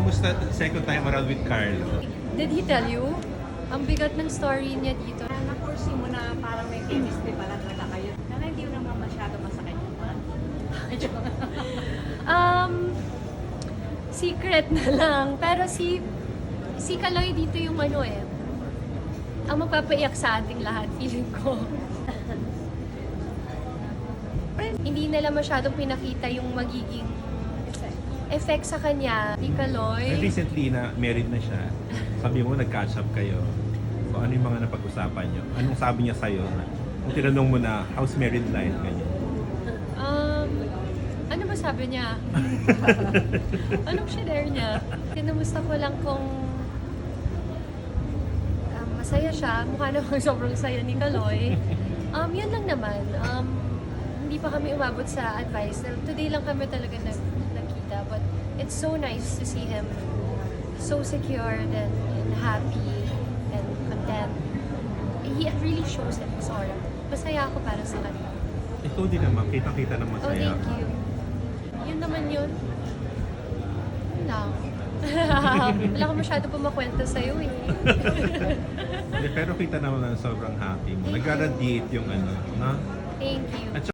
Kamusta second time around with Carlo? Did he tell you? Ang bigat ng story niya dito. Na-foresee mo na parang may chemistry pala talaga kayo. Pero hindi mo naman masyado masakit. Secret na lang. Pero si Kaloy dito yung ano eh. Ang magpapaiyak sa ating lahat, feeling ko. Hindi nila masyadong pinakita yung magiging effect sa kanya. Si Kaloy. Recently na married na siya. Sabi mo nag-catch up kayo. So ano yung mga napag-usapan niyo? Anong sabi niya sa'yo? Kung tinanong mo na how's married life, ganyan. Ano ba sabi niya? Anong share niya? Kinumusta ko lang kung masaya siya. Mukha namang sobrang saya ni Kaloy. Yan lang naman. Hindi pa kami umabot sa advice. Today lang kami talaga nagkita. But it's so nice to see him so secured and happy and content. He really shows it, Sora. Masaya ako para sa kanya. Ito din naman, kita-kita na Oh, masaya. thank you. Yun naman yun. Yun lang. Wala ko masyado pa makwento sa'yo eh. Pero kita naman na sobrang happy mo. Nag-radiate yung ano, no? Thank you. At